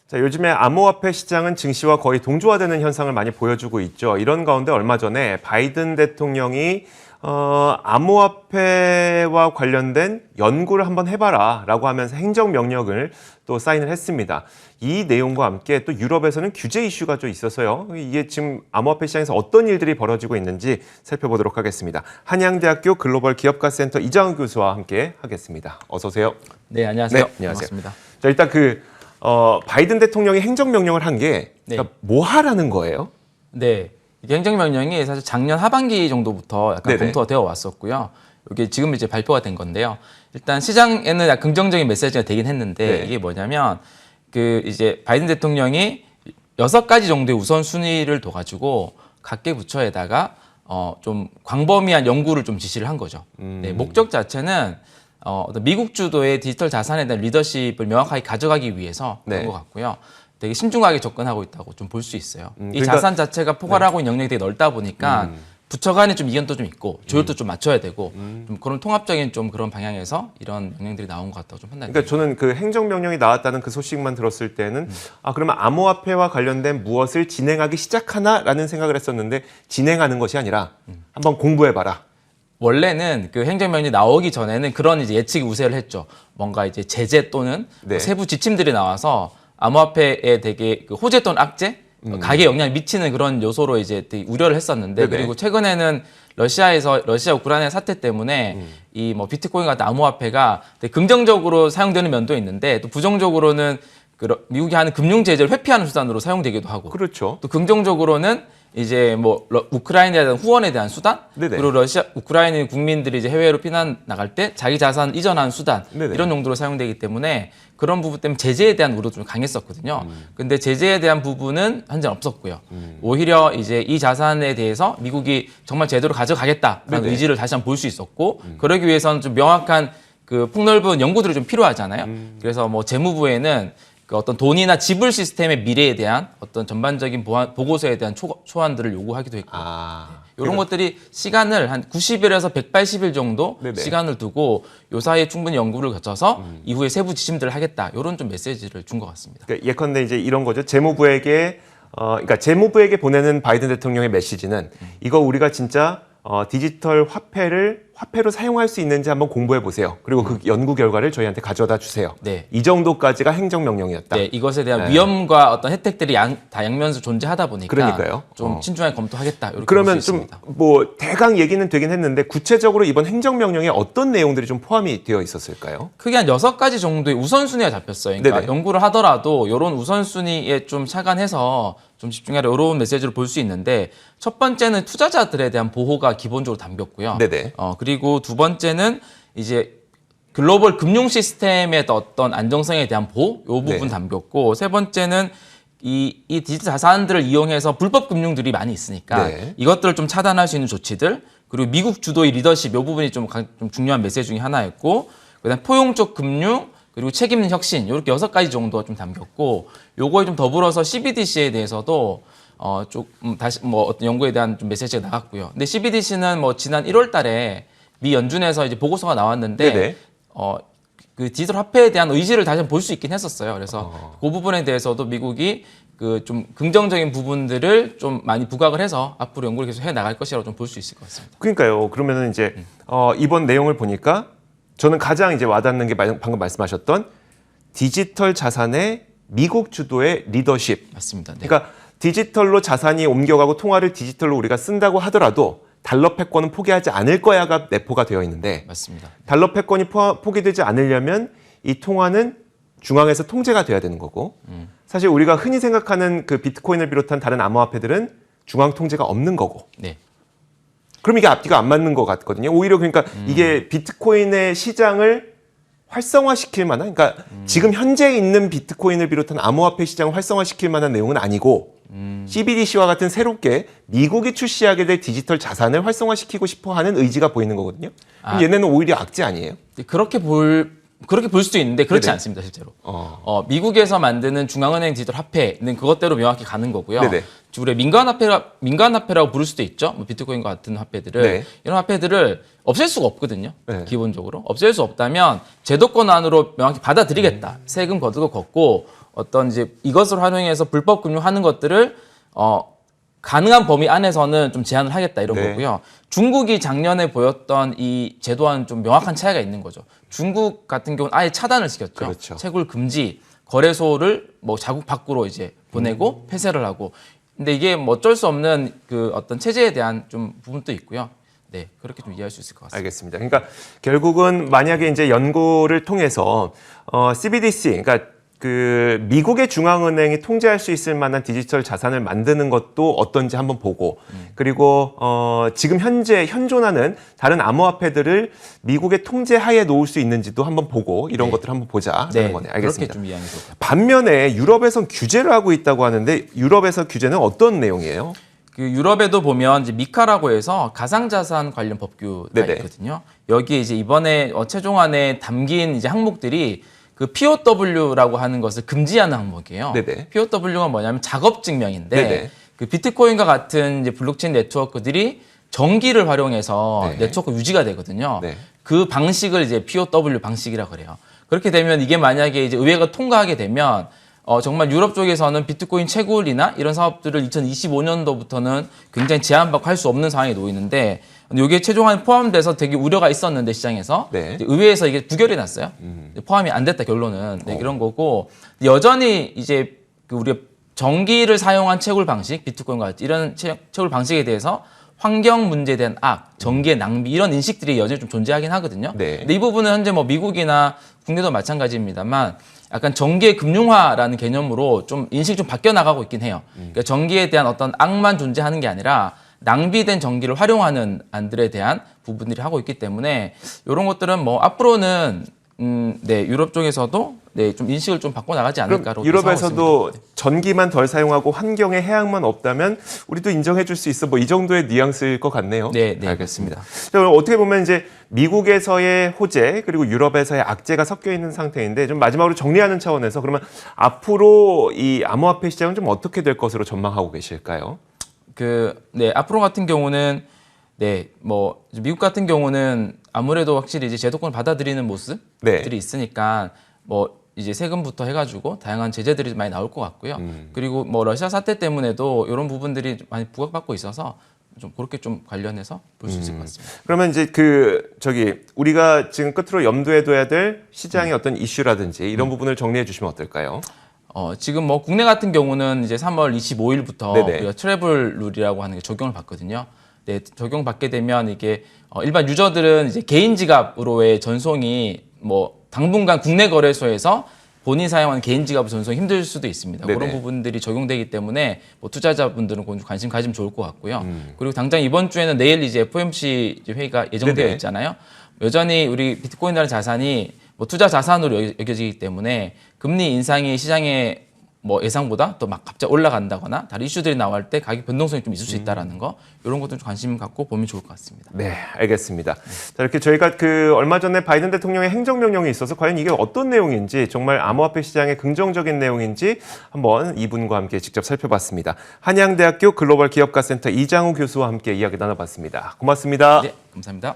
자, 요즘에 암호화폐 시장은 증시와 거의 동조화되는 현상을 많이 보여주고 있죠. 이런 가운데 얼마 전에 바이든 대통령이 암호화폐와 관련된 연구를 한번 해봐라 라고 하면서 행정명령을 또 사인을 했습니다. 이 내용과 함께 또 유럽에서는 규제 이슈가 좀 있어서요. 이게 지금 암호화폐 시장에서 어떤 일들이 벌어지고 있는지 살펴보도록 하겠습니다. 한양대학교 글로벌 기업가센터 이장훈 교수와 함께 하겠습니다. 어서 오세요. 네, 안녕하세요. 네, 안녕하세요. 반갑습니다. 자, 일단 바이든 대통령이 행정명령을 한 게 뭐 하라는 거예요? 네, 이게 행정명령이 사실 작년 하반기 정도부터 약간 네네. 검토가 되어 왔었고요. 이게 지금 이제 발표가 된 건데요. 일단 시장에는 약간 긍정적인 메시지가 되긴 했는데 이게 뭐냐면 이제 바이든 대통령이 6가지 정도의 우선순위를 둬가지고 각계 부처에다가 좀 광범위한 연구를 좀 지시를 한 거죠. 네, 목적 자체는 어떤 미국 주도의 디지털 자산에 대한 리더십을 명확하게 가져가기 위해서 그런 것 같고요. 되게 신중하게 접근하고 있다고 좀 볼 수 있어요. 이 그러니까, 자산 자체가 포괄하고 있는 영역이 되게 넓다 보니까 부처 간에 좀 이견도 좀 있고 조율도 좀 맞춰야 되고 좀 그런 통합적인 좀 그런 방향에서 이런 명령들이 나온 것 같다고 좀 판단이 그러니까 저는 그 행정명령이 나왔다는 그 소식만 들었을 때는 그러면 암호화폐와 관련된 무엇을 진행하기 시작하나라는 생각을 했었는데 진행하는 것이 아니라 한번 공부해봐라. 원래는 그 행정명령이 나오기 전에는 그런 이제 예측이 우세를 했죠. 뭔가 이제 제재 또는 뭐 세부 지침들이 나와서 암호화폐에 되게 그 호재 또는 악재, 가계에 영향을 미치는 그런 요소로 이제 되게 우려를 했었는데 그리고 최근에는 러시아 우크라이나 사태 때문에 이 뭐 비트코인 같은 암호화폐가 되게 긍정적으로 사용되는 면도 있는데 또 부정적으로는 미국이 하는 금융 제재를 회피하는 수단으로 사용되기도 하고 그렇죠. 또 긍정적으로는 이제 뭐 우크라이나에 대한 후원에 대한 수단 그리고 우크라이나 국민들이 이제 해외로 피난 나갈 때 자기 자산 이전하는 수단 이런 용도로 사용되기 때문에 그런 부분 때문에 제재에 대한 우려도 좀 강했었거든요. 근데 제재에 대한 부분은 현재는 없었고요. 오히려 이제 이 자산에 대해서 미국이 정말 제대로 가져가겠다라는 의지를 다시 한번 볼 수 있었고 그러기 위해서는 좀 명확한 그 폭넓은 연구들이 좀 필요하잖아요. 그래서 뭐 재무부에는 그 어떤 돈이나 지불 시스템의 미래에 대한 어떤 전반적인 보고서에 대한 초안들을 요구하기도 했고 이런 것들이 시간을 한 90일에서 180일 정도 시간을 두고 요 사이에 충분히 연구를 거쳐서 이후에 세부 지침들을 하겠다 이런 좀 메시지를 준 것 같습니다. 그러니까 예컨대 이제 이런 거죠. 재무부에게 재무부에게 보내는 바이든 대통령의 메시지는 이거 우리가 진짜 디지털 화폐로 사용할 수 있는지 한번 공부해 보세요. 그리고 그 연구 결과를 저희한테 가져다 주세요. 이 정도까지가 행정명령이었다. 네, 이것에 대한 위험과 어떤 혜택들이 다 양면에서 존재하다 보니까 그러니까요. 좀 신중하게 검토하겠다. 이렇게 그러면 좀 뭐 대강 얘기는 되긴 했는데 구체적으로 이번 행정명령에 어떤 내용들이 좀 포함이 되어 있었을까요? 크게 한 6가지 정도의 우선순위가 잡혔어요. 그러니까 연구를 하더라도 이런 우선순위에 좀 착안해서 좀 집중하려 이런 메시지를 볼 수 있는데 첫 번째는 투자자들에 대한 보호가 기본적으로 담겼고요. 그리고 두 번째는 이제 글로벌 금융 시스템의 어떤 안정성에 대한 보호 이 부분 담겼고 세 번째는 이 디지털 자산들을 이용해서 불법 금융들이 많이 있으니까 이것들을 좀 차단할 수 있는 조치들 그리고 미국 주도의 리더십 이 부분이 좀 중요한 메시지 중에 하나였고 그다음 포용적 금융 그리고 책임 있는 혁신 이렇게 6가지 정도가 좀 담겼고 요거에 좀 더불어서 CBDC에 대해서도 다시 뭐 어떤 연구에 대한 좀 메시지가 나갔고요. 근데 CBDC는 뭐 지난 1월달에 미 연준에서 이제 보고서가 나왔는데 그 디지털 화폐에 대한 의지를 다시 한번 볼 수 있긴 했었어요. 그래서 그 부분에 대해서도 미국이 그 좀 긍정적인 부분들을 좀 많이 부각을 해서 앞으로 연구를 계속 해 나갈 것이라고 좀 볼 수 있을 것 같습니다. 그러니까요. 그러면은 이제 이번 내용을 보니까 저는 가장 이제 와닿는 게 방금 말씀하셨던 디지털 자산의 미국 주도의 리더십. 맞습니다. 그러니까 디지털로 자산이 옮겨가고 통화를 디지털로 우리가 쓴다고 하더라도 달러 패권은 포기하지 않을 거야가 내포가 되어 있는데 맞습니다. 달러 패권이 포기되지 않으려면 이 통화는 중앙에서 통제가 돼야 되는 거고 사실 우리가 흔히 생각하는 그 비트코인을 비롯한 다른 암호화폐들은 중앙 통제가 없는 거고 그럼 이게 앞뒤가 안 맞는 것 같거든요. 오히려 그러니까 이게 비트코인의 시장을 활성화시킬 만한 그러니까 지금 현재 있는 비트코인을 비롯한 암호화폐 시장을 활성화시킬 만한 내용은 아니고 CBDC와 같은 새롭게 미국이 출시하게 될 디지털 자산을 활성화시키고 싶어 하는 의지가 보이는 거거든요. 그럼 얘네는 오히려 악재 아니에요? 그렇게 볼 수도 있는데 그렇지 않습니다, 실제로. 미국에서 만드는 중앙은행 디지털 화폐는 그것대로 명확히 가는 거고요. 우리 민간화폐라고 부를 수도 있죠. 뭐 비트코인과 같은 화폐들을 이런 화폐들을 없앨 수가 없거든요. 기본적으로 없앨 수 없다면 제도권 안으로 명확히 받아들이겠다. 세금 거두고 걷고 어떤 이제 이것을 활용해서 불법 금융하는 것들을 가능한 범위 안에서는 좀 제한을 하겠다 이런 네. 거고요. 중국이 작년에 보였던 이 제도와는 좀 명확한 차이가 있는 거죠. 중국 같은 경우는 아예 차단을 시켰죠. 그렇죠. 채굴 금지, 거래소를 뭐 자국 밖으로 이제 보내고 폐쇄를 하고. 근데 이게 뭐 어쩔 수 없는 그 어떤 체제에 대한 좀 부분도 있고요. 네, 그렇게 좀 이해할 수 있을 것 같습니다. 알겠습니다. 그러니까 결국은 만약에 이제 연구를 통해서 CBDC, 그러니까 그 미국의 중앙은행이 통제할 수 있을 만한 디지털 자산을 만드는 것도 어떤지 한번 보고, 그리고 지금 현재 현존하는 다른 암호화폐들을 미국의 통제하에 놓을 수 있는지도 한번 보고 이런 것들을 한번 보자라는 네, 거네요. 알겠습니다. 그렇게 좀 이해하면 좋을 것 같아요. 반면에 유럽에선 규제를 하고 있다고 하는데 유럽에서 규제는 어떤 내용이에요? 그 유럽에도 보면 이제 미카라고 해서 가상자산 관련 법규가 네네. 있거든요. 여기에 이제 이번에 최종안에 담긴 이제 항목들이 그 POW라고 하는 것을 금지하는 항목이에요. 네네. POW가 뭐냐면 작업 증명인데 네네. 그 비트코인과 같은 이제 블록체인 네트워크들이 전기를 활용해서 네. 네트워크 유지가 되거든요. 네. 그 방식을 이제 POW 방식이라고 그래요. 그렇게 되면 이게 만약에 이제 의회가 통과하게 되면 정말 유럽 쪽에서는 비트코인 채굴이나 이런 사업들을 2025년도부터는 굉장히 제한받고 할 수 없는 상황에 놓이는데 이게 최종안에 포함돼서 되게 우려가 있었는데 시장에서 네. 이제 의회에서 이게 부결이 났어요. 포함이 안 됐다 결론은 이런 거고 여전히 이제 그 우리가 전기를 사용한 채굴 방식, 비트코인과 같이 이런 채굴 방식에 대해서 환경 문제에 대한 악, 전기의 낭비 이런 인식들이 여전히 좀 존재하긴 하거든요. 네. 근데 이 부분은 현재 뭐 미국이나 국내도 마찬가지입니다만 약간 전기의 금융화라는 개념으로 좀 인식이 좀 바뀌어 나가고 있긴 해요. 그러니까 전기에 대한 어떤 악만 존재하는 게 아니라 낭비된 전기를 활용하는 안들에 대한 부분들이 하고 있기 때문에 이런 것들은 뭐 앞으로는 네, 유럽 쪽에서도 네, 좀 인식을 좀 바꿔 나가지 않을까로 그럼 유럽에서도 전기만 덜 사용하고 환경에 해악만 없다면 우리도 인정해 줄 수 있어. 뭐 이 정도의 뉘앙스일 것 같네요. 네, 네, 알겠습니다. 자, 그럼 어떻게 보면 이제 미국에서의 호재 그리고 유럽에서의 악재가 섞여 있는 상태인데 좀 마지막으로 정리하는 차원에서 그러면 앞으로 이 암호화폐 시장은 좀 어떻게 될 것으로 전망하고 계실까요? 네, 앞으로 같은 경우는 네, 뭐 미국 같은 경우는 아무래도 확실히 이제 제도권을 받아들이는 모습들이 네. 있으니까 뭐 이제 세금부터 해가지고 다양한 제재들이 많이 나올 것 같고요. 그리고 뭐 러시아 사태 때문에도 이런 부분들이 많이 부각받고 있어서 좀 그렇게 좀 관련해서 볼 수 있을 것 같습니다. 그러면 이제 우리가 지금 끝으로 염두에 둬야 될 시장의 어떤 이슈라든지 이런 부분을 정리해 주시면 어떨까요? 지금 뭐 국내 같은 경우는 이제 3월 25일부터 네네. 우리가 트래블 룰이라고 하는 게 적용을 받거든요. 네, 적용받게 되면 이게 일반 유저들은 이제 개인 지갑으로의 전송이 뭐 당분간 국내 거래소에서 본인 사용하는 개인 지갑 전송이 힘들 수도 있습니다. 네네. 그런 부분들이 적용되기 때문에 뭐 투자자분들은 관심 가지면 좋을 것 같고요. 그리고 당장 이번 주에는 내일 이제 FOMC 회의가 예정되어 네네. 있잖아요. 여전히 우리 비트코인이라는 자산이 뭐 투자 자산으로 여겨지기 때문에 금리 인상이 시장에 뭐 예상보다 또 막 갑자기 올라간다거나 다른 이슈들이 나올 때 가격 변동성이 좀 있을 수 있다라는 거 이런 것도 좀 관심 갖고 보면 좋을 것 같습니다. 네, 알겠습니다. 자, 이렇게 저희가 얼마 전에 바이든 대통령의 행정명령이 있어서 과연 이게 어떤 내용인지 정말 암호화폐 시장의 긍정적인 내용인지 한번 이분과 함께 직접 살펴봤습니다. 한양대학교 글로벌 기업가센터 이장우 교수와 함께 이야기 나눠봤습니다. 고맙습니다. 네, 감사합니다.